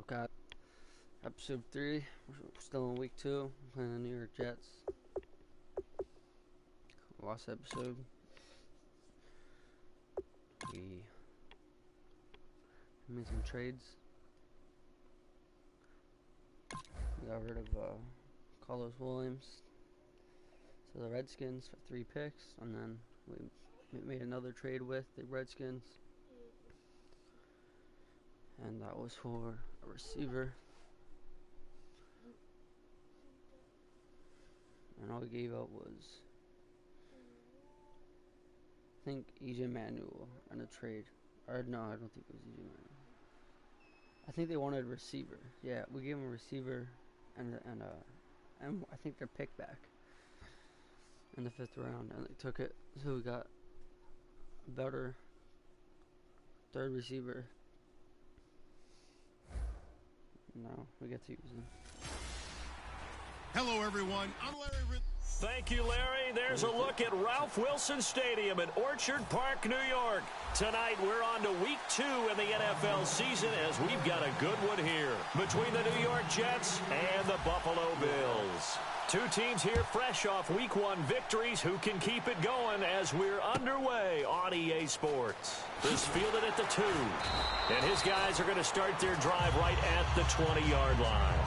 Guys, episode 3. We're still in week 2. Playing the New York Jets. Last episode, we made some trades. We got rid of Carlos Williams to the Redskins for 3 picks, and then we made another trade with the Redskins, and that was for a receiver. And all we gave up was, I think, EJ Manuel in a trade. Or no, I don't think it was EJ Manuel. I think they wanted a receiver. Yeah, we gave them a receiver and I think their pick back in the 5th round, and they took it. So we got a better 3rd receiver. Now we get to use him. Hello, everyone. I'm Larry. Thank you, Larry. There's a look at Ralph Wilson Stadium in Orchard Park, New York. Tonight, we're on to week 2 in the NFL season as we've got a good one here between the New York Jets and the Buffalo Bills. 2 teams here fresh off week 1 victories who can keep it going as we're underway on EA Sports. This fielded at the 2. And his guys are going to start their drive right at the 20-yard line.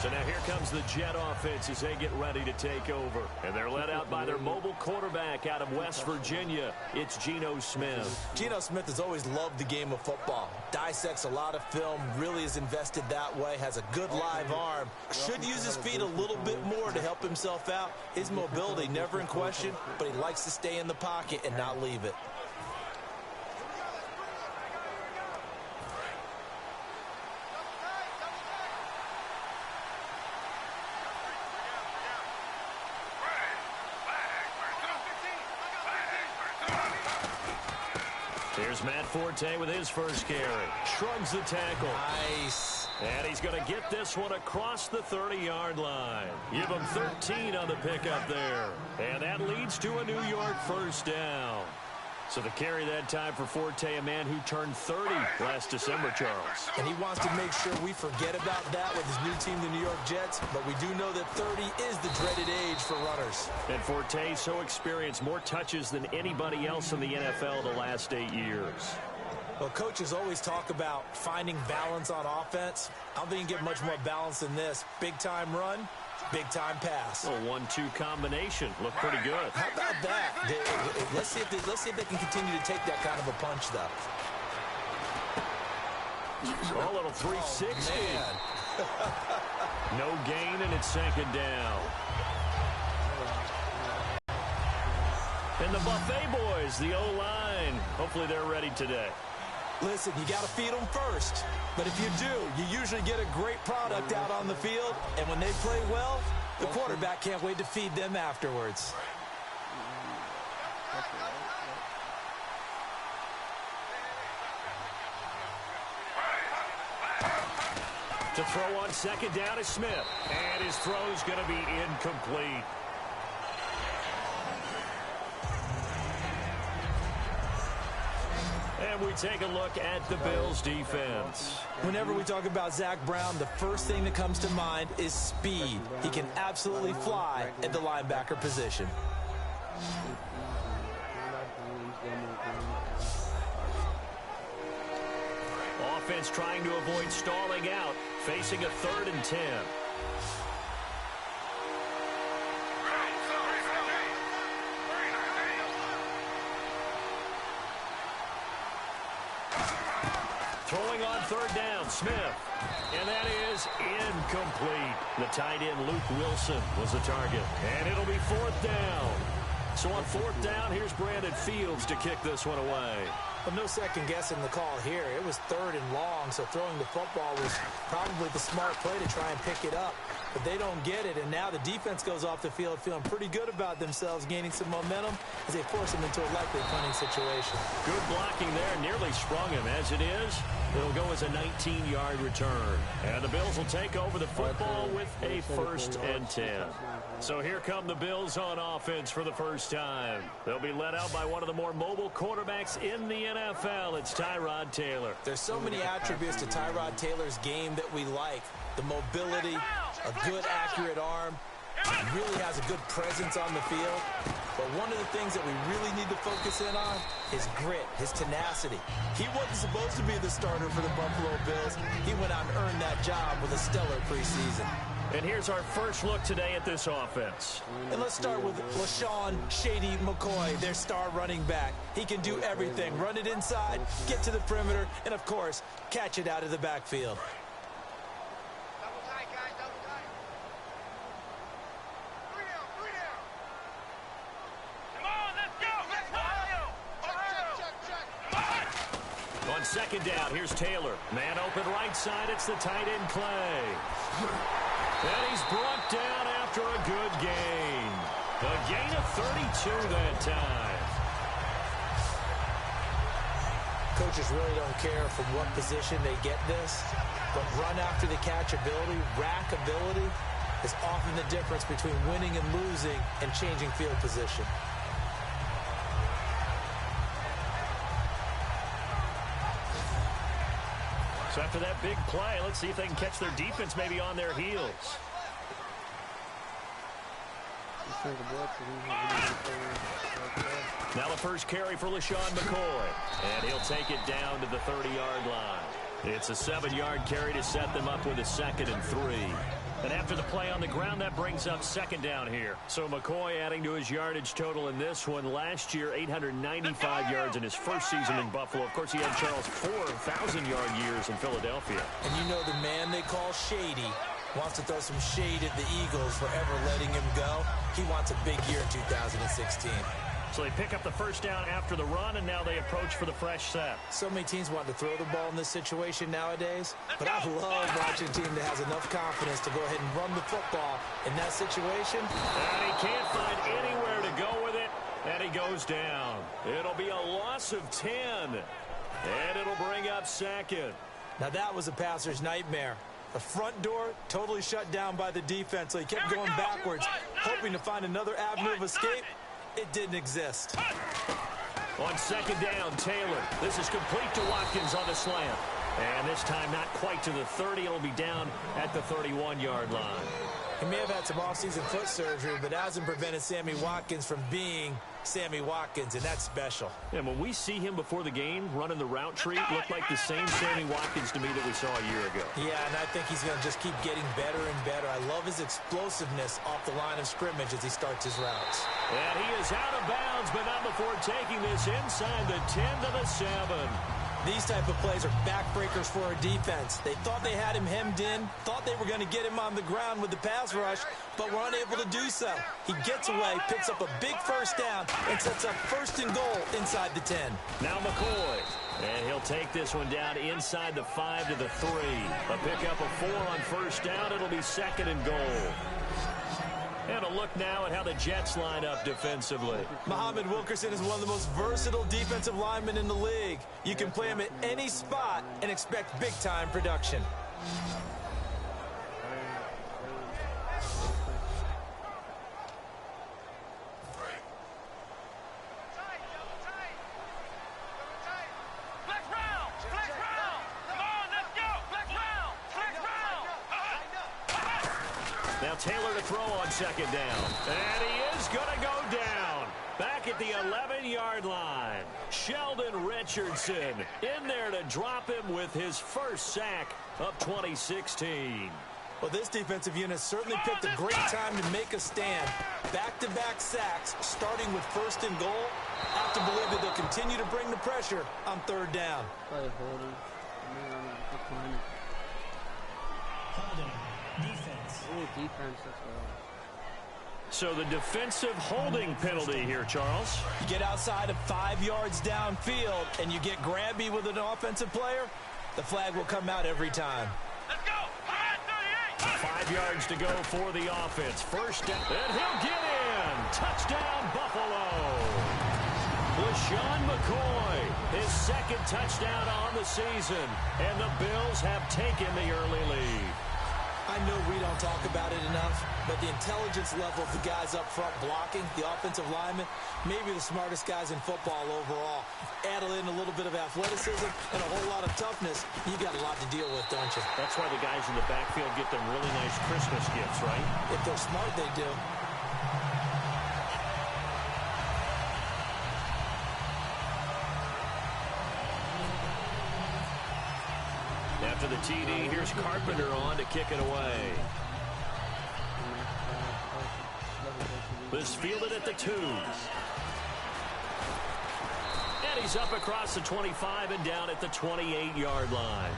So now here comes the Jet offense as they get ready to take over. And they're led out by their mobile quarterback out of West Virginia. It's Geno Smith. Geno Smith has always loved the game of football. Dissects a lot of film, really is invested that way, has a good live arm. Should use his feet a little bit more to help himself out. His mobility never in question, but he likes to stay in the pocket and not leave it. Here's Matt Forte with his first carry. Shrugs the tackle. Nice. And he's going to get this one across the 30-yard line. Give him 13 on the pickup there. And that leads to a New York first down. So the carry that time for Forte, a man who turned 30 last December, Charles. And he wants to make sure we forget about that with his new team, the New York Jets. But we do know that 30 is the dreaded age for runners. And Forte so experienced, more touches than anybody else in the NFL the last 8 years. Well, coaches always talk about finding balance on offense. I don't think you can get much more balance than this. Big-time run, big-time pass. A 1-2 combination. Looked pretty good. How about that? Let's see if they can continue to take that kind of a punch, though. A little 360. No gain, and it's 2nd down. And the Buffet boys, the O-line. Hopefully they're ready today. Listen, you got to feed them first. But if you do, you usually get a great product out on the field. And when they play well, the quarterback can't wait to feed them afterwards. To throw on 2nd down is Smith. And his throw's going to be incomplete. And we take a look at the Bills' defense. Whenever we talk about Zach Brown, the first thing that comes to mind is speed. He can absolutely fly at the linebacker position. Offense trying to avoid stalling out, facing a 3rd and 10. Throwing on 3rd down, Smith. And that is incomplete. The tight end, Luke Wilson, was the target. And it'll be 4th down. So on 4th down, here's Brandon Fields to kick this one away. Well, no second guessing the call here. It was 3rd and long, so throwing the football was probably the smart play to try and pick it up. But they don't get it, and now the defense goes off the field feeling pretty good about themselves, gaining some momentum as they force them into a likely punting situation. Good blocking there, nearly sprung him. As it is, it'll go as a 19-yard return. And the Bills will take over the football with a 1st and 10. So here come the Bills on offense for the first time. They'll be led out by one of the more mobile quarterbacks in the NFL, it's Tyrod Taylor. There's so many attributes to Tyrod Taylor's game that we like. The mobility, a good, accurate arm. He really has a good presence on the field. But one of the things that we really need to focus in on is grit, his tenacity. He wasn't supposed to be the starter for the Buffalo Bills. He went out and earned that job with a stellar preseason. And here's our first look today at this offense. And let's start with LaShawn Shady McCoy, their star running back. He can do everything. Run it inside, get to the perimeter, and, of course, catch it out of the backfield. On second down, here's Taylor. Man open right side, it's the tight end Clay. And he's brought down after a good gain. A gain of 32 that time. Coaches really don't care from what position they get this, but run after the catch ability, rack ability, is often the difference between winning and losing and changing field position. So after that big play, let's see if they can catch their defense maybe on their heels. Now the first carry for LaShawn McCoy. And he'll take it down to the 30-yard line. It's a 7-yard carry to set them up with a 2nd and 3. And after the play on the ground, that brings up second down here. So McCoy adding to his yardage total in this one. Last year, 895 yards in his first season in Buffalo. Of course, he had Charles 4,000-yard years in Philadelphia. And you know the man they call Shady wants to throw some shade at the Eagles for ever letting him go. He wants a big year in 2016. So they pick up the first down after the run, and now they approach for the fresh set. So many teams want to throw the ball in this situation nowadays, but I love watching a team that has enough confidence to go ahead and run the football in that situation. And he can't find anywhere to go with it, and he goes down. It'll be a loss of 10, and it'll bring up second. Now that was a passer's nightmare. The front door totally shut down by the defense, so he kept going backwards, hoping to find another avenue of escape. It didn't exist. On second down, Taylor. This is complete to Watkins on the slant. And this time not quite to the 30. It'll be down at the 31-yard line. He may have had some offseason foot surgery, but hasn't prevented Sammy Watkins from being Sammy Watkins, and that's special. And when we see him before the game running the route tree, it looked like the same Sammy Watkins to me that we saw a year ago. Yeah, and I think he's going to just keep getting better and better. I love his explosiveness off the line of scrimmage as he starts his routes. And he is out of bounds, but not before taking this inside the 10 to the 7. These type of plays are backbreakers for our defense. They thought they had him hemmed in, thought they were going to get him on the ground with the pass rush, but were unable to do so. He gets away, picks up a big first down, and sets up 1st and goal inside the 10. Now McCoy. And he'll take this one down inside the 5 to the 3. A pickup of 4 on first down. It'll be 2nd and goal. And a look now at how the Jets line up defensively. Muhammad Wilkerson is one of the most versatile defensive linemen in the league. You can play him at any spot and expect big-time production. Now Taylor to throw on second down. And he is going to go down. Back at the 11-yard line. Sheldon Richardson in there to drop him with his first sack of 2016. Well, this defensive unit certainly picked a great time to make a stand. Back-to-back sacks, starting with 1st and goal. I have to believe that they'll continue to bring the pressure on 3rd down. Defense as well. So the defensive holding penalty here, Charles. You get outside of 5 yards downfield and you get grabby with an offensive player, the flag will come out every time. Let's go! 5 yards to go for the offense. First down, and he'll get in. Touchdown, Buffalo. LaShawn McCoy, his 2nd touchdown on the season, and the Bills have taken the early lead. I know we don't talk about it enough, but the intelligence level of the guys up front blocking, the offensive linemen, maybe the smartest guys in football overall. Add in a little bit of athleticism and a whole lot of toughness, you got a lot to deal with, don't you? That's why the guys in the backfield get them really nice Christmas gifts, right? If they're smart, they do. After the TD, here's Carpenter on to kick it away. This fielded at the 2. And he's up across the 25 and down at the 28-yard line.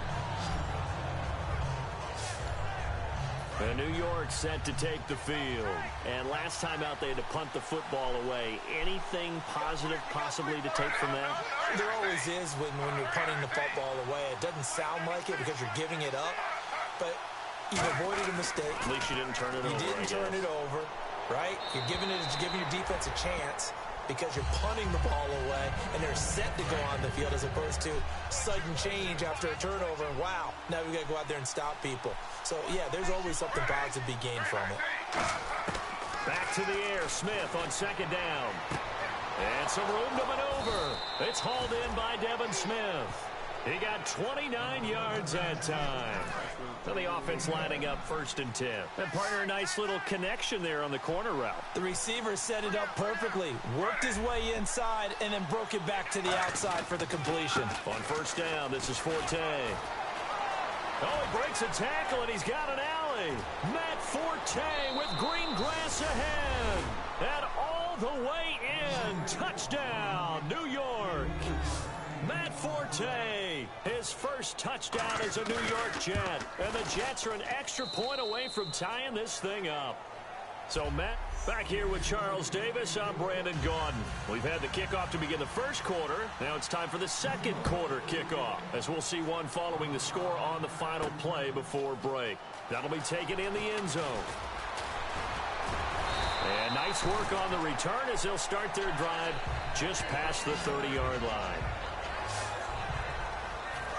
And New York set to take the field. And last time out, they had to punt the football away. Anything positive possibly to take from that? There always is when you're punting the football away. It doesn't sound like it because you're giving it up, but you've avoided a mistake. At least you didn't turn it over. You didn't turn it over, right? You're giving your defense a chance because you're punting the ball away, and they're set to go on the field as opposed to sudden change after a turnover. And wow, now we got to go out there and stop people. So, yeah, there's always something positive to be gained from it. Back to the air, Smith on second down. And some room to maneuver. It's hauled in by Devin Smith. He got 29 yards that time. So the offense lining up 1st and 10. And partner, a nice little connection there on the corner route. The receiver set it up perfectly, worked his way inside, and then broke it back to the outside for the completion. On 1st down, this is Forte. Oh, he breaks a tackle, and he's got an alley. Matt Forte with green grass ahead. And all the way in. Touchdown, New York. Matt Forte, his first touchdown as a New York Jet. And the Jets are an extra point away from tying this thing up. So, Matt, back here with Charles Davis, I'm Brandon Gaudin. We've had the kickoff to begin the first quarter. Now it's time for the second quarter kickoff, as we'll see one following the score on the final play before break. That'll be taken in the end zone. And nice work on the return as they'll start their drive just past the 30-yard line.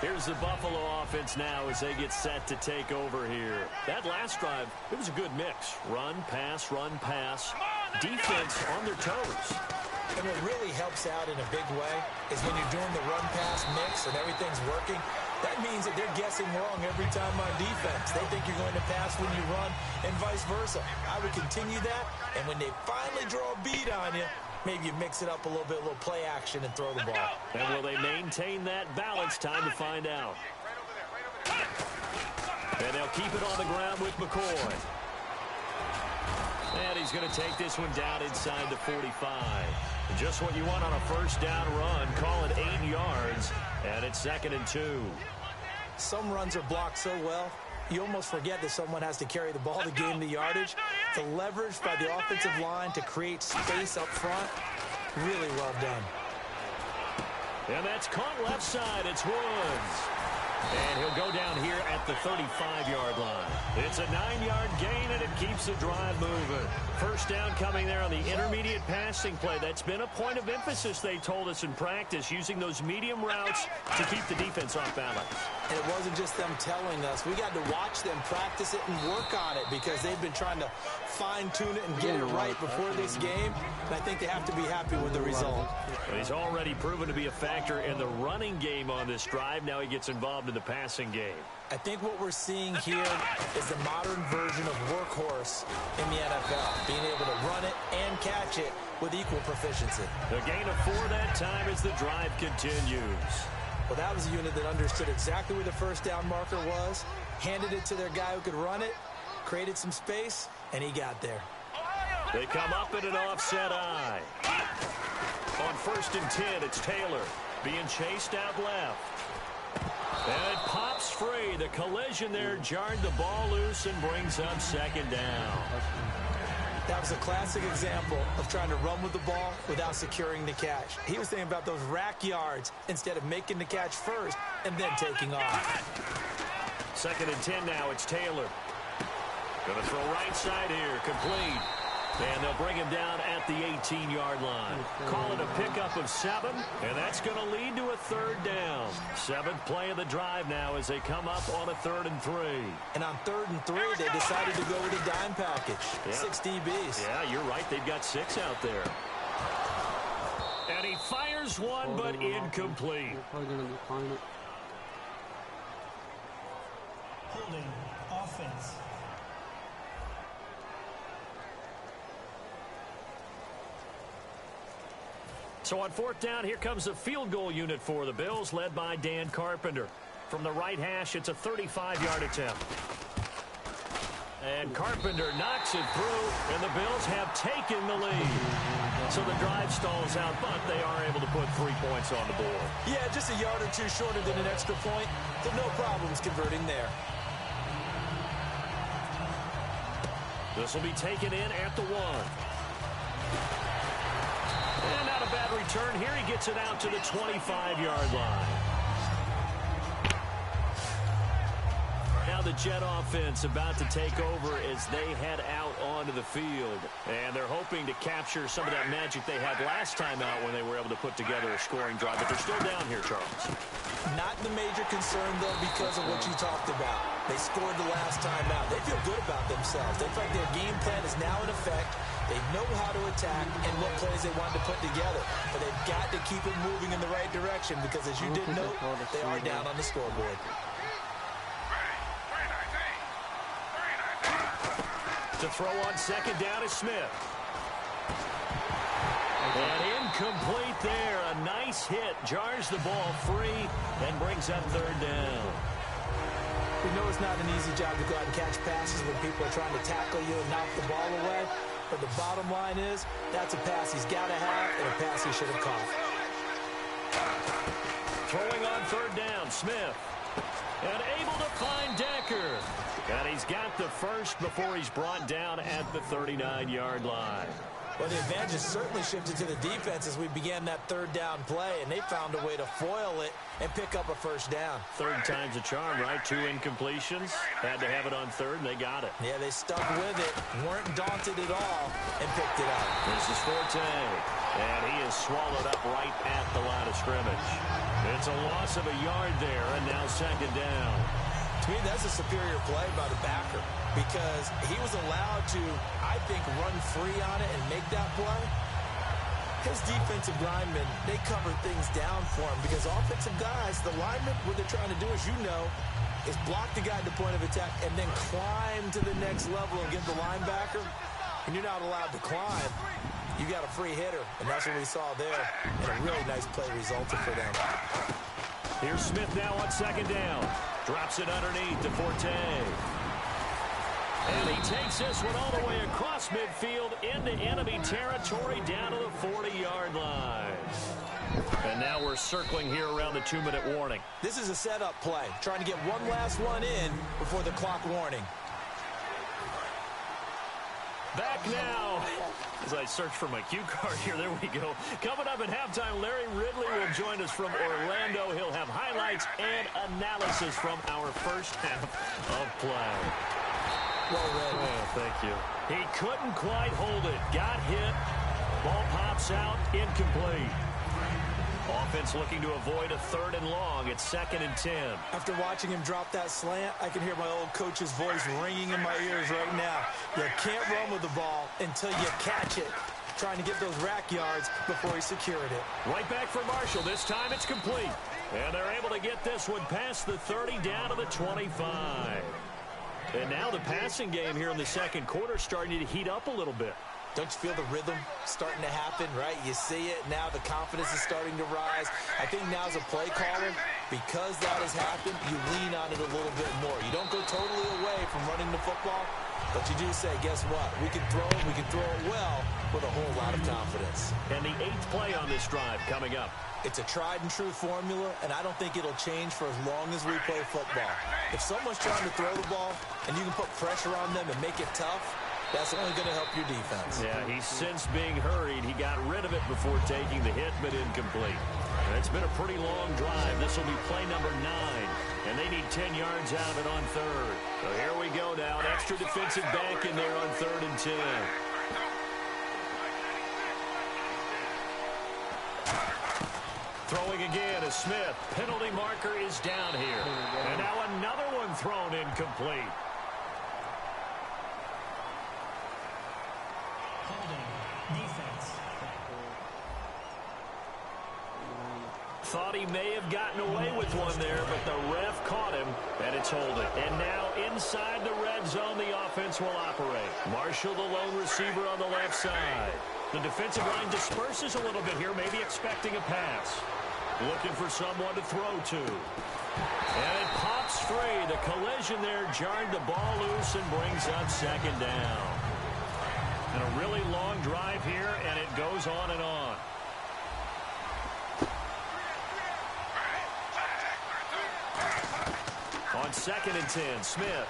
Here's the Buffalo offense now as they get set to take over here. That last drive, it was a good mix. Run, pass, defense on their toes. And what really helps out in a big way is when you're doing the run-pass mix and everything's working, that means that they're guessing wrong every time on defense. They think you're going to pass when you run and vice versa. I would continue that, and when they finally draw a beat on you, maybe you mix it up a little bit, a little play action, and throw the ball. And will they maintain that balance? Time to find out. And they'll keep it on the ground with McCoy. And he's going to take this one down inside the 45. Just what you want on a first down run. Call it 8 yards, and it's 2nd and 2. Some runs are blocked so well, you almost forget that someone has to carry the ball to gain the yardage. The leverage by the offensive line to create space up front, really well done. And that's caught left side. It's Woods. And he'll go down here at the 35-yard line. It's a 9-yard gain, and it keeps the drive moving. First down coming there on the intermediate passing play. That's been a point of emphasis, they told us in practice, using those medium routes to keep the defense off balance. And it wasn't just them telling us. We got to watch them practice it and work on it because they've been trying to fine-tune it and get it right before this game. And I think they have to be happy with the result. But he's already proven to be a factor in the running game on this drive. Now he gets involved in the passing game. I think what we're seeing here is the modern version of workhorse in the NFL, being able to run it and catch it with equal proficiency. The gain of 4 that time as the drive continues. Well, that was a unit that understood exactly where the first down marker was, handed it to their guy who could run it, created some space, and he got there. They come up in an offset eye. On 1st and 10, it's Taylor being chased out left. And it pops free. The collision there jarred the ball loose and brings up 2nd down. That was a classic example of trying to run with the ball without securing the catch. He was thinking about those rack yards instead of making the catch first and then taking off. 2nd and 10 now. It's Taylor. Going to throw right side here. Complete. And they'll bring him down at the 18-yard line. Call it a pickup of 7, and that's going to lead to a 3rd down. 7th play of the drive now as they come up on a 3rd and 3. And on 3rd and 3, they decided to go with a dime package. Yeah. 6 DBs. Yeah, you're right. They've got 6 out there. And he fires one, but incomplete. Holding offense. So on 4th down, here comes the field goal unit for the Bills, led by Dan Carpenter. From the right hash, it's a 35-yard attempt. And Carpenter knocks it through, and the Bills have taken the lead. So the drive stalls out, but they are able to put 3 points on the board. Yeah, just a yard or two shorter than an extra point, but no problems converting there. This will be taken in at the 1. And not a bad return here. He gets it out to the 25-yard line. Now the Jet offense about to take over as they head out onto the field. And they're hoping to capture some of that magic they had last time out when they were able to put together a scoring drive. But they're still down here, Charles. Not the major concern, though, because of what you talked about. They scored the last time out. They feel good about themselves. They feel like their game plan is now in effect. They know how to attack and what plays they want to put together. But they've got to keep it moving in the right direction because, as you did note, they are down on the scoreboard. To throw on 2nd down is Smith. And incomplete there. A nice hit. Jars the ball free and brings up 3rd down. We know it's not an easy job to go out and catch passes when people are trying to tackle you and knock the ball away. But the bottom line is, that's a pass he's got to have and a pass he should have caught. Throwing on 3rd down, Smith. And able to find Decker. And he's got the first before he's brought down at the 39-yard line. Well, the advantage has certainly shifted to the defense as we began that 3rd down play, and they found a way to foil it and pick up a 1st down. 3rd time's a charm, right? 2 incompletions. Had to have it on 3rd, and they got it. Yeah, they stuck with it, weren't daunted at all, and picked it up. This is Forte, and he is swallowed up right at the line of scrimmage. It's a loss of a yard there, and now 2nd down. To me, that's a superior play by the backer because he was allowed to, I think, run free on it and make that play. His defensive linemen, they cover things down for him because offensive guys, the linemen, what they're trying to do, as you know, is block the guy at the point of attack and then climb to the next level and get the linebacker. And you're not allowed to climb. You got a free hitter, and that's what we saw there. And a really nice play resulted for them. Here's Smith now on 2nd down. Drops it underneath to Forte. And he takes this one all the way across midfield into enemy territory down to the 40-yard line. And now we're circling here around the 2-minute warning. This is a setup play, trying to get one last one in before the clock warning. Back now, as I search for my cue card here, there we go. Coming up at halftime, Larry Ridley will join us from Orlando. He'll have highlights and analysis from our first half of play. Well read. Oh, thank you. He couldn't quite hold it. Got hit. Ball pops out, incomplete. Offense looking to avoid a 3rd and long. It's 2nd and 10. After watching him drop that slant, I can hear my old coach's voice ringing in my ears right now. You can't run with the ball until you catch it. Trying to get those rack yards before he secured it. Right back for Marshall. This time it's complete. And they're able to get this one past the 30 down to the 25. And now the passing game here in the 2nd quarter starting to heat up a little bit. Don't you feel the rhythm starting to happen, right? You see it now. The confidence is starting to rise. I think now as a play caller, because that has happened, you lean on it a little bit more. You don't go totally away from running the football, but you do say, guess what? We can throw it. We can throw it well with a whole lot of confidence. And the 8th play on this drive coming up. It's a tried-and-true formula, and I don't think it'll change for as long as we play football. If someone's trying to throw the ball and you can put pressure on them and make it tough, that's only going to help your defense. Yeah, he's since being hurried. He got rid of it before taking the hit, but incomplete. And it's been a pretty long drive. This will be play number 9, and they need 10 yards out of it on 3rd. So here we go now. An extra defensive back in there on 3rd and 10. again is Smith. Penalty marker is down here. And now another one thrown incomplete. Holding. Defense. Thought he may have gotten away with one there, but the ref caught him, and it's holding. And now inside the red zone, the offense will operate. Marshall, the lone receiver on the left side. The defensive line disperses a little bit here, maybe expecting a pass. Looking for someone to throw to. And it pops free. The collision there jarred the ball loose and brings up second down. And a really long drive here, and it goes on and on. On 2nd and 10, Smith.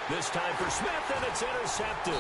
This time for Smith, and it's intercepted.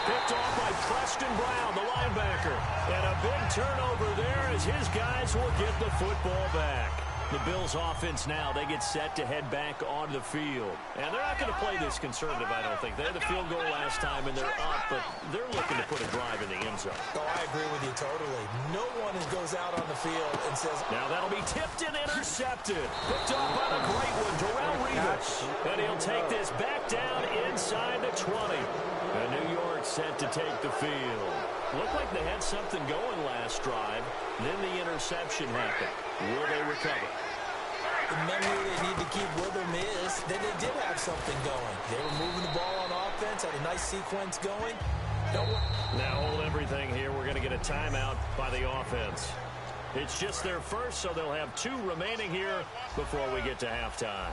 Picked off by Preston Brown, the linebacker. And a big turnover there as his guys will get the football back. The Bills offense now, they get set to head back onto the field. And they're not going to play this conservative, I don't think. They had the field goal last time, and they're up, but they're looking to put a drive in the end zone. Oh, I agree with you totally. No one goes out on the field and says... Now that'll be tipped and intercepted. Picked up by the great one, Darrelle Revis. And he'll take this back down inside the 20. And New York set to take the field. Looked like they had something going last drive. Then the interception happened. Will they recover? The memory they need to keep with them is that they did have something going. They were moving the ball on offense, had a nice sequence going. Now hold everything here. We're going to get a timeout by the offense. It's just their first, so they'll have 2 remaining here before we get to halftime.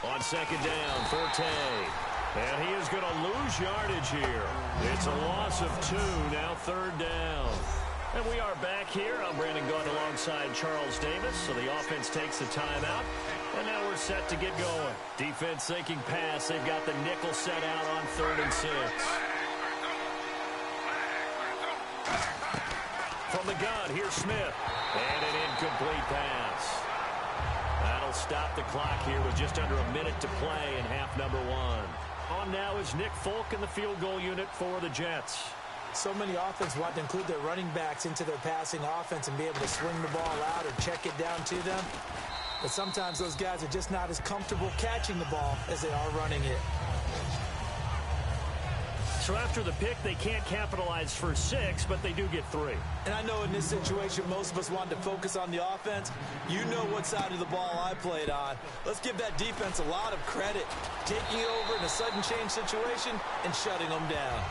On 2nd down, Forte. And he is going to lose yardage here. It's a loss of 2, now 3rd down. And we are back here. I'm Brandon Gaudin alongside Charles Davis. So the offense takes the timeout. And now we're set to get going. Defense thinking pass. They've got the nickel set out on 3rd and 6. From the gun, here's Smith. And an incomplete pass. That'll stop the clock here with just under a minute to play in half number 1. On now is Nick Folk in the field goal unit for the Jets. So many offenses want to include their running backs into their passing offense and be able to swing the ball out or check it down to them. But sometimes those guys are just not as comfortable catching the ball as they are running it. So after the pick, they can't capitalize for 6, but they do get 3. And I know in this situation, most of us want to focus on the offense. You know what side of the ball I played on. Let's give that defense a lot of credit. Taking it over in a sudden change situation and shutting them down.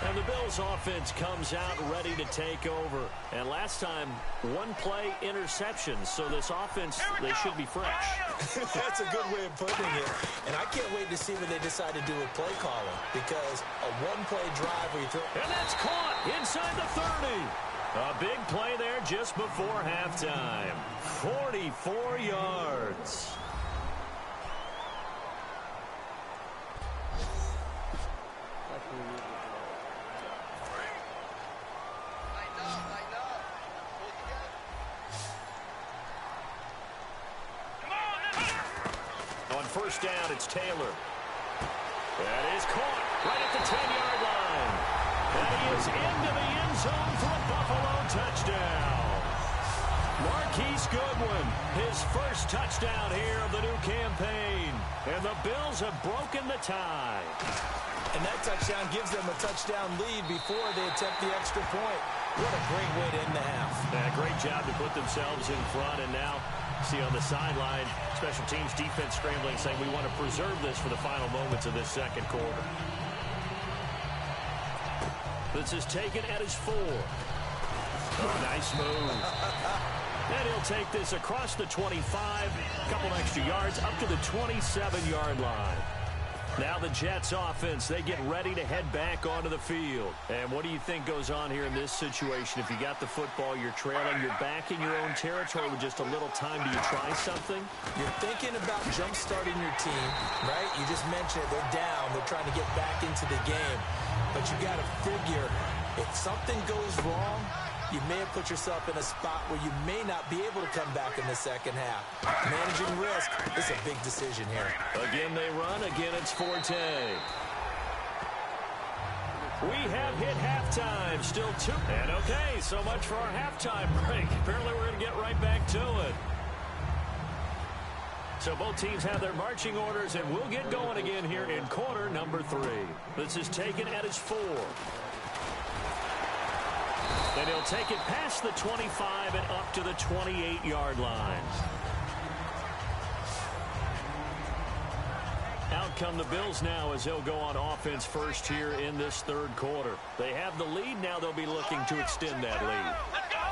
And the Bills offense comes out ready to take over. And last time, 1 play interception. So this offense, they should be fresh. That's a good way of putting it. And I can't wait to see what they decide to do with play calling. Because a 1-play drive where you throw... And that's caught inside the 30. A big play there just before halftime. 44 yards. First down, it's Taylor. That is caught right at the 10-yard line. And he is into the end zone for a Buffalo touchdown. Marquise Goodwin, his first touchdown here of the new campaign. And the Bills have broken the tie. And that touchdown gives them a touchdown lead before they attempt the extra point. What a great way to end the half. Yeah, great job to put themselves in front. And now, see on the sideline, special teams defense scrambling, saying we want to preserve this for the final moments of this second quarter. This is taken at his 4. Oh, nice move. And he'll take this across the 25, a couple extra yards, up to the 27-yard line. Now the Jets offense, they get ready to head back onto the field. And what do you think goes on here in this situation? If you got the football, you're trailing, you're back in your own territory with just a little time. Do you try something? You're thinking about jump-starting your team, right? You just mentioned it. They're down. They're trying to get back into the game. But you got to figure, if something goes wrong, you may have put yourself in a spot where you may not be able to come back in the second half. Managing risk is a big decision here. Again they run. Again it's Forte. We have hit halftime. Still 2. And okay, so much for our halftime break. Apparently we're going to get right back to it. So both teams have their marching orders, and we'll get going again here in quarter number 3. This is taken at his 4. And he'll take it past the 25 and up to the 28-yard line. Out come the Bills now as they'll go on offense first here in this third quarter. They have the lead. Now they'll be looking to extend that lead.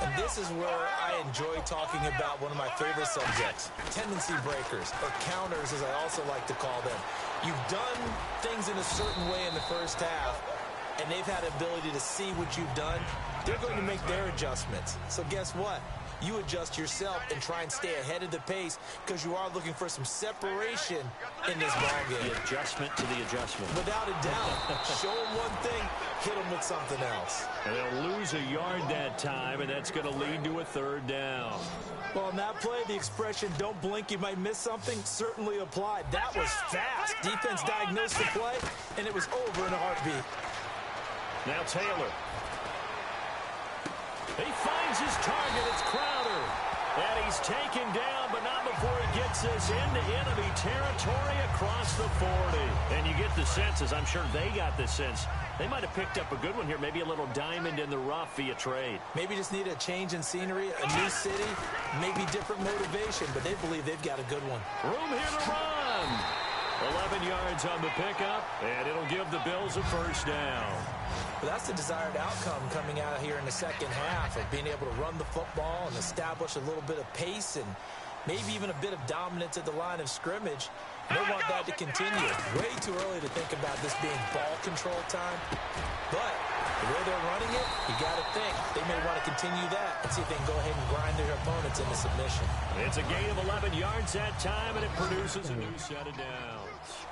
And this is where I enjoy talking about one of my favorite subjects, tendency breakers, or counters as I also like to call them. You've done things in a certain way in the first half, and they've had the ability to see what you've done. They're going to make their adjustments. So guess what? You adjust yourself and try and stay ahead of the pace because you are looking for some separation in this ballgame. The adjustment to the adjustment. Without a doubt. Show them one thing, hit them with something else. And they'll lose a yard that time, and that's going to lead to a third down. Well, on that play, the expression, don't blink, you might miss something, certainly applied. That was fast. Defense diagnosed the play, and it was over in a heartbeat. Now Taylor. He finds his target. It's Crowder. And he's taken down, but not before he gets this into enemy territory across the 40. And you get the sense, as I'm sure they got the sense, they might have picked up a good one here, maybe a little diamond in the rough via trade. Maybe just need a change in scenery, a new city, maybe different motivation, but they believe they've got a good one. Room here to run. 11 yards on the pickup, and it'll give the Bills a first down. But that's the desired outcome coming out here in the second half of being able to run the football and establish a little bit of pace and maybe even a bit of dominance at the line of scrimmage. They want that to continue. Way too early to think about this being ball control time. But the way they're running it, you got to think they may want to continue that and see if they can go ahead and grind their opponents into submission. It's a gain of 11 yards that time, and it produces a new set of downs.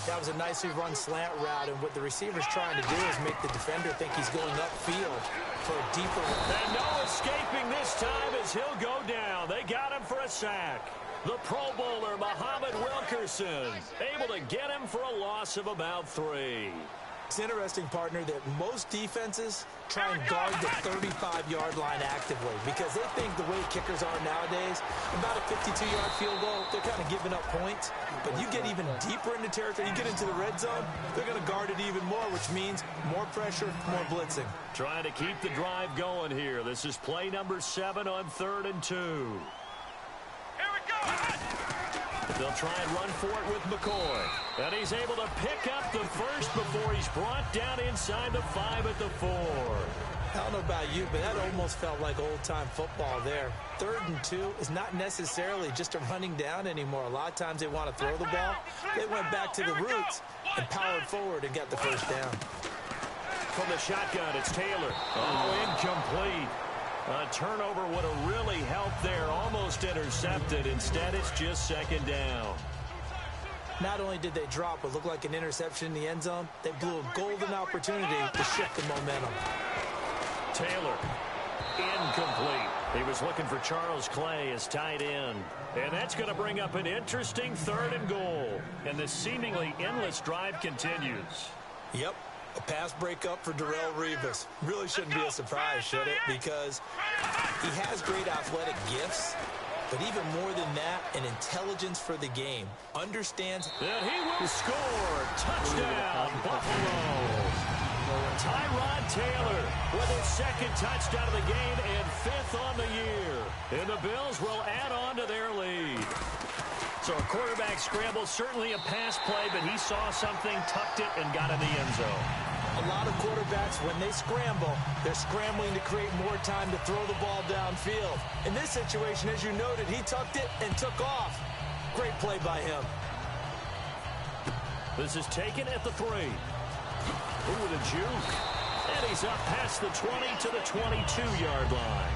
That was a nicely run slant route, and what the receiver's trying to do is make the defender think he's going upfield for a deeper run. And no escaping this time as he'll go down. They got him for a sack. The Pro Bowler, Muhammad Wilkerson, able to get him for a loss of about 3. It's interesting, partner, that most defenses try and guard the 35-yard line actively because they think the way kickers are nowadays, about a 52-yard field goal, they're kind of giving up points. But you get even deeper into territory, you get into the red zone, they're going to guard it even more, which means more pressure, more blitzing. Trying to keep the drive going here. This is play number 7 on 3rd and 2. Here we go! They'll try and run for it with McCoy. And he's able to pick up the first before he's brought down inside the 5 at the 4. I don't know about you, but that almost felt like old-time football there. 3rd and 2 is not necessarily just a running down anymore. A lot of times they want to throw the ball. They went back to the roots and powered forward and got the first down. From the shotgun, it's Taylor. Oh, incomplete. A turnover would have really helped there. Almost intercepted. Instead, it's just 2nd down. Not only did they drop what looked like an interception in the end zone, they blew a golden opportunity to shift the momentum. Taylor, incomplete. He was looking for Charles Clay as tight end. And that's going to bring up an interesting 3rd and goal. And the seemingly endless drive continues. Yep. A pass breakup for Darrelle Revis. Really shouldn't be a surprise, should it? Because he has great athletic gifts, but even more than that, an intelligence for the game. Understands. And he will score. Touchdown, Buffalo. Tyrod Taylor with his 2nd touchdown of the game and 5th on the year. And the Bills will add on to their lead. So a quarterback scramble, certainly a pass play, but he saw something, tucked it, and got in the end zone. A lot of quarterbacks, when they scramble, they're scrambling to create more time to throw the ball downfield. In this situation, as you noted, he tucked it and took off. Great play by him. This is taken at the 3. Ooh, with a juke. And he's up past the 20 to the 22-yard line.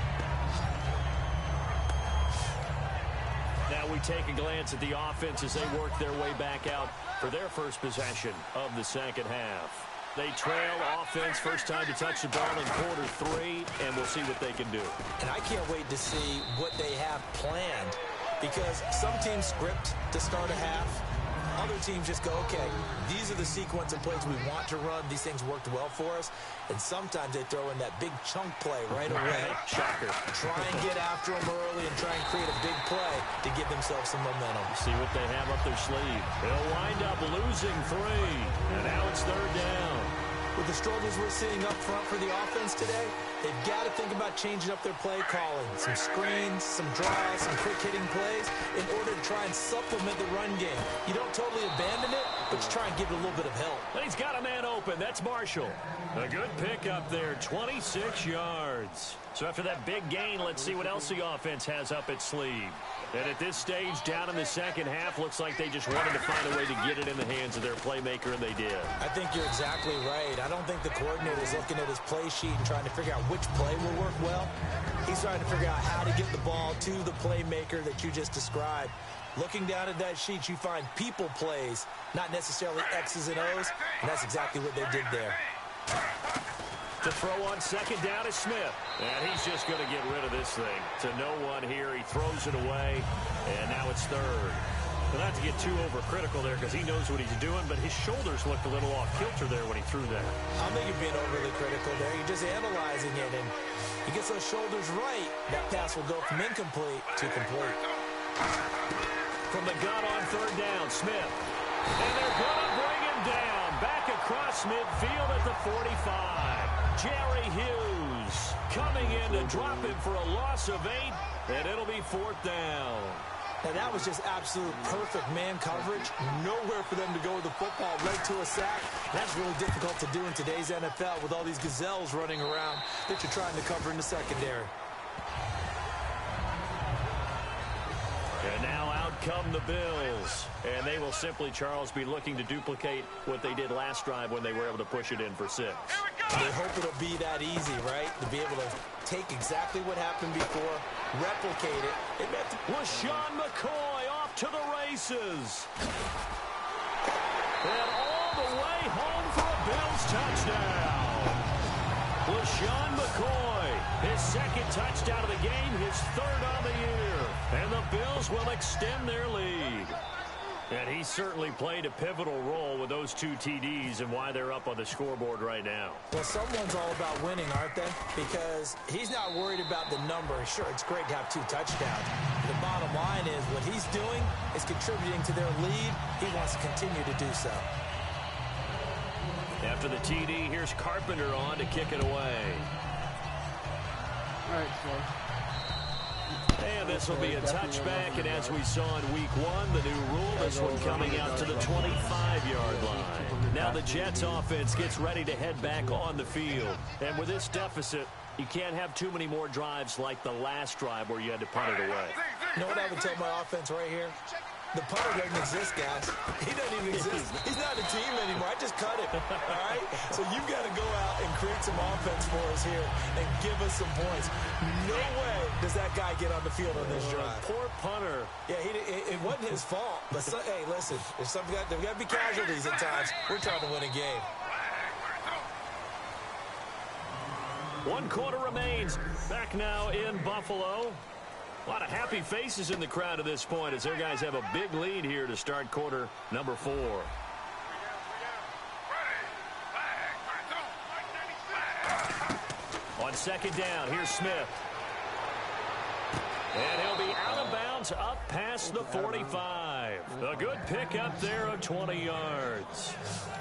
Now we take a glance at the offense as they work their way back out for their first possession of the second half. They trail offense, first time to touch the ball in quarter 3, and we'll see what they can do. And I can't wait to see what they have planned, because some teams script to start a half. Other teams just go, okay, these are the sequence of plays we want to run. These things worked well for us. And sometimes they throw in that big chunk play right away. Shocker. Try and get after them early and try and create a big play to give themselves some momentum. See what they have up their sleeve. They'll wind up losing 3. And now it's third down. With the struggles we're seeing up front for the offense today, they've got to think about changing up their play calling. Some screens, some draws, some quick-hitting plays in order to try and supplement the run game. You don't totally abandon it, but you try and give it a little bit of help. And he's got a man open. That's Marshall. A good pickup there, 26 yards. So after that big gain, let's see what else the offense has up its sleeve. And at this stage, down in the second half, looks like they just wanted to find a way to get it in the hands of their playmaker, and they did. I think you're exactly right. I don't think the coordinator is looking at his play sheet and trying to figure out which play will work well. He's trying to figure out how to get the ball to the playmaker that you just described. Looking down at that sheet, you find people plays, not necessarily X's and O's, and that's exactly what they did there. To throw on second down is Smith. And he's just going to get rid of this thing. To no one here. He throws it away. And now it's third. Well, not to get too overcritical there because he knows what he's doing, but his shoulders looked a little off kilter there when he threw that. I don't think you're being overly critical there. You're just analyzing it, and he gets those shoulders right. That pass will go from incomplete to complete. From the gun on third down, Smith. And they're going to bring him down. Back across midfield at the 45. Jerry Hughes coming in to drop him for a loss of 8, and it'll be fourth down. Now, that was just absolute perfect man coverage. Nowhere for them to go with the football. Led to a sack. That's really difficult to do in today's NFL with all these gazelles running around that you're trying to cover in the secondary. And now out come the Bills. And they will simply, Charles, be looking to duplicate what they did last drive when they were able to push it in for 6. They hope it'll be that easy, right? To be able to take exactly what happened before, replicate it. LaShawn McCoy off to the races. And all the way home for a Bills touchdown. LaShawn McCoy, his second touchdown of the game, his third on the year. And the Bills will extend their lead. And he certainly played a pivotal role with those 2 TDs and why they're up on the scoreboard right now. Well, someone's all about winning, aren't they? Because he's not worried about the number. Sure, it's great to have 2 touchdowns. The bottom line is what he's doing is contributing to their lead. He wants to continue to do so. After the TD, here's Carpenter on to kick it away. All right, so. And this will be a touchback, and as we saw in week 1, the new rule, this one coming out to the 25-yard line. Now the Jets offense gets ready to head back on the field. And with this deficit, you can't have too many more drives like the last drive where you had to punt it away. You know what I would tell my offense right here? The punter doesn't exist, guys. He doesn't even exist. He's not a team anymore. I just cut him, all right? So you've got to go out and create some offense for us here and give us some points. No way does that guy get on the field on this drive. Poor punter. Yeah, it wasn't his fault. But, hey, listen, there's got to be casualties at times. We're trying to win a game. 1 quarter remains. Back now in Buffalo. A lot of happy faces in the crowd at this point as their guys have a big lead here to start quarter number 4. On second down, here's Smith. And he'll be out of bounds up past the 45. A good pickup there of 20 yards.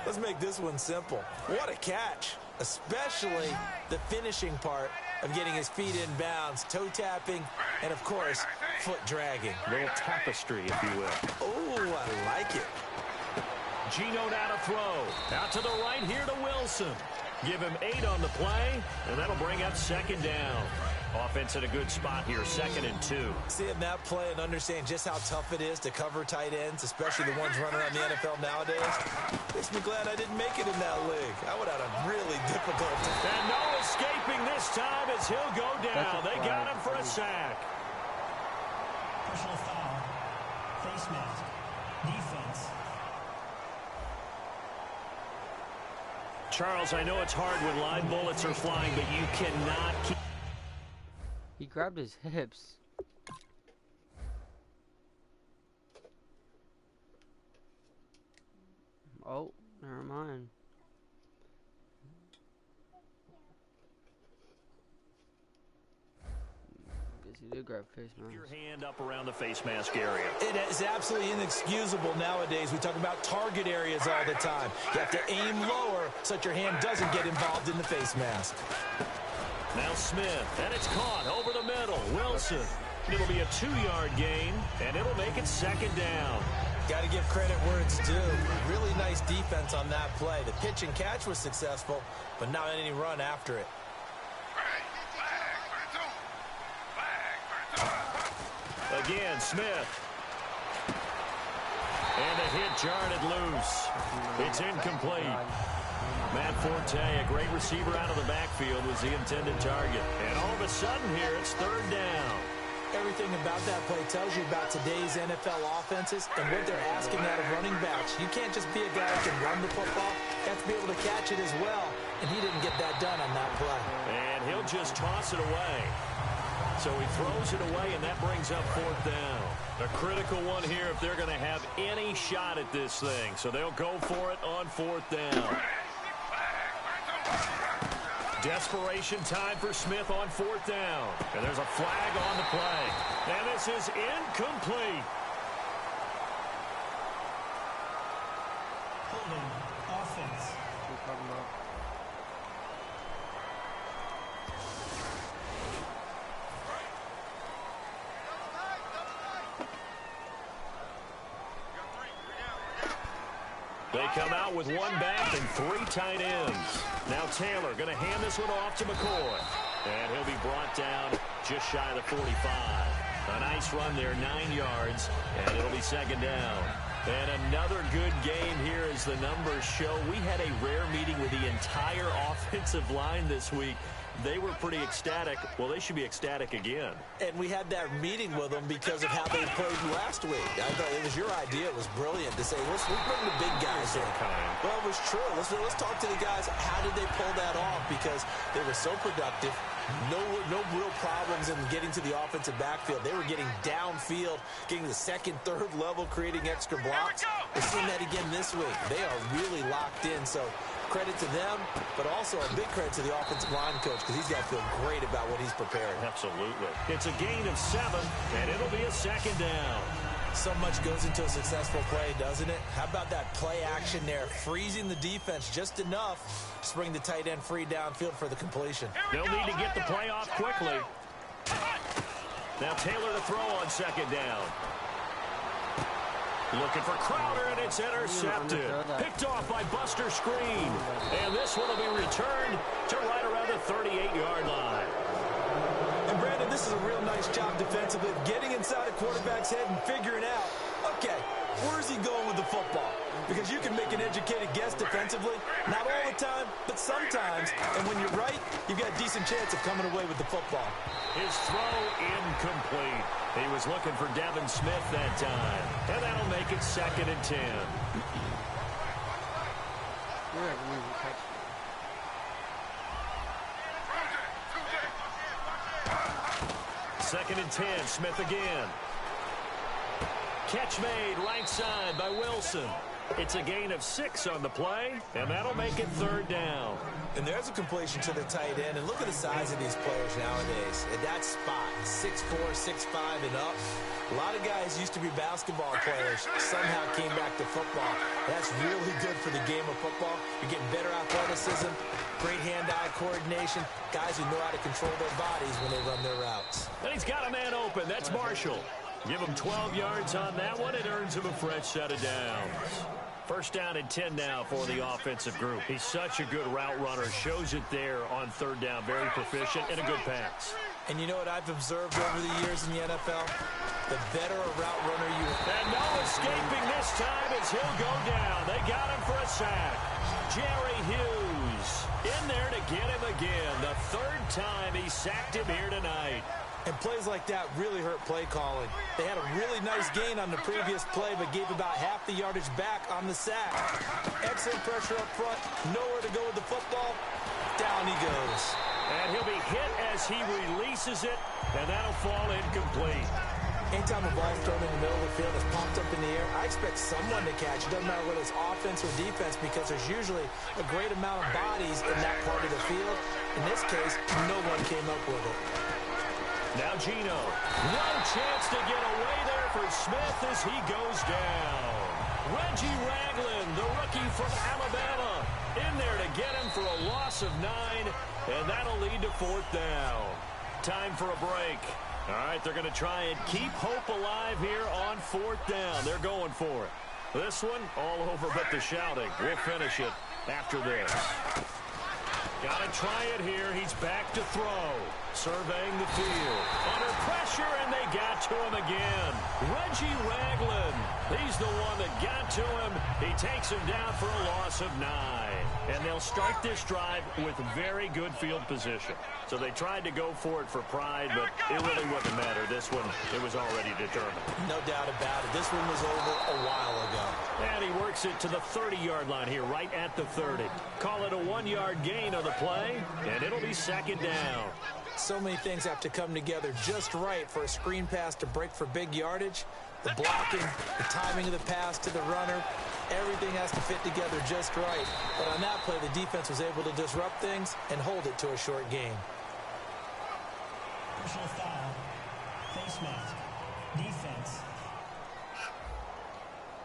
Let's make this one simple. What a catch, especially the finishing part of getting his feet in bounds, toe tapping, and of course, foot dragging. A little tapestry, if you will. Oh, I like it. Geno now to throw. Out to the right here to Wilson. Give him 8 on the play, and that'll bring up second down. Offense in a good spot here, 2nd and 2. Seeing that play and understand just how tough it is to cover tight ends, especially the ones running around the NFL nowadays, makes me glad I didn't make it in that league. I would have had a really difficult time. And no escaping this time as he'll go down. They got him for a sack. Personal foul, face mask, defense. Charles, I know it's hard when line bullets are flying, but you cannot keep... He grabbed his hips. Oh, never mind. Guess he did grab face mask. Your hand up around the face mask area. It is absolutely inexcusable nowadays. We talk about target areas all the time. You have to aim lower so that your hand doesn't get involved in the face mask. Now Smith, and it's caught over the middle. Wilson. It'll be a 2-yard gain, and it'll make it second down. Got to give credit where it's due. Really nice defense on that play. The pitch and catch was successful, but not any run after it. Again, Smith. And a hit jarred it loose. It's incomplete. Matt Forte, a great receiver out of the backfield, was the intended target. And all of a sudden here, it's third down. Everything about that play tells you about today's NFL offenses and what they're asking out of running backs. You can't just be a guy who can run the football. You have to be able to catch it as well. And he didn't get that done on that play. And he'll just toss it away. So he throws it away, and that brings up fourth down. A critical one here if they're going to have any shot at this thing. So they'll go for it on fourth down. Desperation time for Smith on fourth down. And there's a flag on the play. And this is incomplete. Holding offense. They come out with one back and 3 tight ends. Now Taylor going to hand this one off to McCoy. And he'll be brought down just shy of the 45. A nice run there, 9 yards, and it'll be second down. And another good game here as the numbers show. We had a rare meeting with the entire offensive line this week. They were pretty ecstatic. Well, they should be ecstatic again. And we had that meeting with them because of how they played last week. I thought it was your idea. It was brilliant to say, let's bring the big guys in. Well, it was true. Let's talk to the guys. How did they pull that off? Because they were so productive. No real problems in getting to the offensive backfield. They were getting downfield, getting the second, third level, creating extra blocks. We're seeing that again this week. They are really locked in. So credit to them, but also a big credit to the offensive line coach because he's got to feel great about what he's preparing. Absolutely. It's a gain of 7, and it'll be a second down. So much goes into a successful play, doesn't it? How about that play action there, freezing the defense just enough to bring the tight end free downfield for the completion. They'll need to get the play off quickly. Now Taylor to throw on second down. Looking for Crowder, and it's intercepted. Picked off by Buster Skrine. And this one will be returned to right around the 38-yard line. And Brandon, this is a real nice job defensively, getting inside a quarterback's head and figuring out, okay, where's he going with the football? Because you can make an educated guess defensively, not all the time, but sometimes. And when you're right, you've got a decent chance of coming away with the football. His throw incomplete. He was looking for Devin Smith that time. And that'll make it second and 10. Second and 10, Smith again. Catch made right side by Wilson. It's a gain of 6 on the play, and that'll make it third down. And there's a completion to the tight end. And look at the size of these players nowadays. At that spot, 6'4", 6'5", and up. A lot of guys used to be basketball players, somehow came back to football. That's really good for the game of football. You're getting better athleticism, great hand-eye coordination, guys who know how to control their bodies when they run their routes. And he's got a man open. That's Marshall. Give him 12 yards on that one. It earns him a fresh set of downs. First down and 10 now for the offensive group. He's such a good route runner. Shows it there on third down. Very proficient and a good pass. And you know what I've observed over the years in the NFL? The better a route runner you are. And no escaping this time as he'll go down. They got him for a sack. Jerry Hughes in there to get him again. The third time he sacked him here tonight. And plays like that really hurt play calling. They had a really nice gain on the previous play, but gave about half the yardage back on the sack. Excellent pressure up front. Nowhere to go with the football. Down he goes. And he'll be hit as he releases it, and that'll fall incomplete. Anytime a ball's thrown in the middle of the field, it's popped up in the air, I expect someone to catch it. Doesn't matter whether it's offense or defense, because there's usually a great amount of bodies in that part of the field. In this case, no one came up with it. Now Geno. No chance to get away there for Smith as he goes down. Reggie Ragland, the rookie from Alabama, in there to get him for a loss of 9, and that'll lead to 4th down. Time for a break. All right, they're going to try and keep hope alive here on 4th down. They're going for it. This one, all over but the shouting. We'll finish it after this. Got to try it here. He's back to throw. Surveying the field. Under pressure, and they got to him again. Reggie Ragland. He's the one that got to him. He takes him down for a loss of 9. And they'll start this drive with very good field position. So they tried to go for it for pride, but it really wouldn't matter. This one, it was already determined. No doubt about it. This one was over a while ago. And he works it to the 30-yard line here, right at the 30. Call it a 1-yard gain on the play, and it'll be 2nd down. So many things have to come together just right for a screen pass to break for big yardage. The blocking, the timing of the pass to the runner, everything has to fit together just right. But on that play, the defense was able to disrupt things and hold it to a short gain. Personal foul. Face mask. Defense.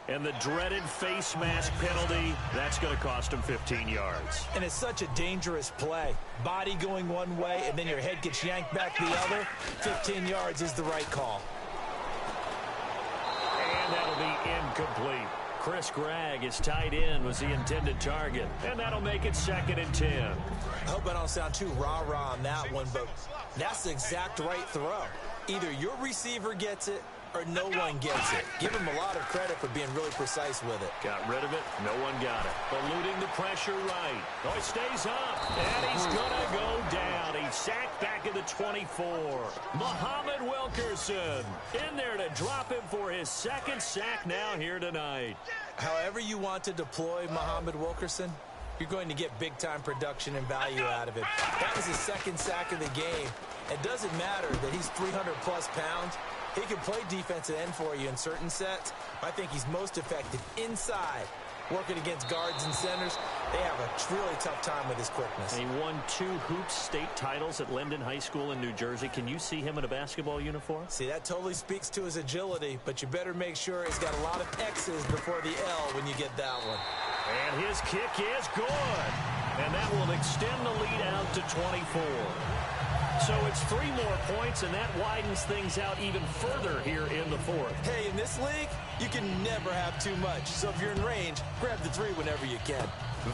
And the dreaded face mask penalty, that's going to cost him 15 yards. And it's such a dangerous play. Body going one way, and then your head gets yanked back the other. 15 yards is the right call. And that'll be incomplete. Chris Gregg, his tight end, was the intended target. And that'll make it 2nd and 10. I hope I don't sound too rah-rah on that one, but that's the exact right throw. Either your receiver gets it or no one gets it. Give him a lot of credit for being really precise with it. Got rid of it. No one got it. Eluding the pressure right. Oh, he stays up. And he's going to go down. He's sacked back at the 24. Muhammad Wilkerson in there to drop him for his 2nd sack now here tonight. However you want to deploy Muhammad Wilkerson, you're going to get big-time production and value out of it. That was his 2nd sack of the game. It doesn't matter that he's 300-plus pounds. He can play defensive end for you in certain sets. I think he's most effective inside, working against guards and centers. They have a really tough time with his quickness. And he won 2 hoops state titles at Linden High School in New Jersey. Can you see him in a basketball uniform? See, that totally speaks to his agility, but you better make sure he's got a lot of X's before the L when you get that one. And his kick is good. And that will extend the lead out to 24. So it's 3 more points, and that widens things out even further here in the 4th. Hey, in this league, you can never have too much. So if you're in range, grab the 3 whenever you can.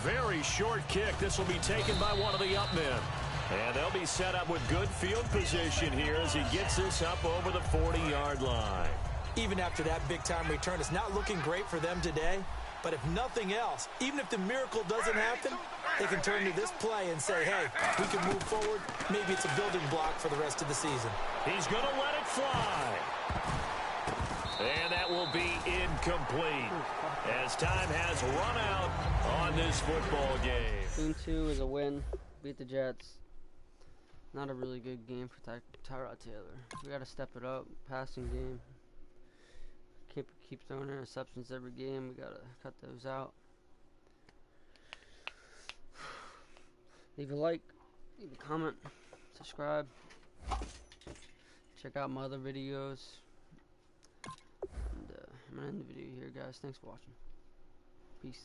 Very short kick. This will be taken by one of the up men. And they'll be set up with good field position here as he gets this up over the 40-yard line. Even after that big-time return, it's not looking great for them today. But if nothing else, even if the miracle doesn't happen, they can turn to this play and say, hey, we can move forward. Maybe it's a building block for the rest of the season. He's going to let it fly. And that will be incomplete as time has run out on this football game. Team 2 is a win. Beat the Jets. Not a really good game for Tyrod Taylor. We got to step it up. Passing game. Keep throwing interceptions every game. We got to cut those out. Leave a like. Leave a comment. Subscribe. Check out my other videos. And I'm going to end the video here, guys. Thanks for watching. Peace.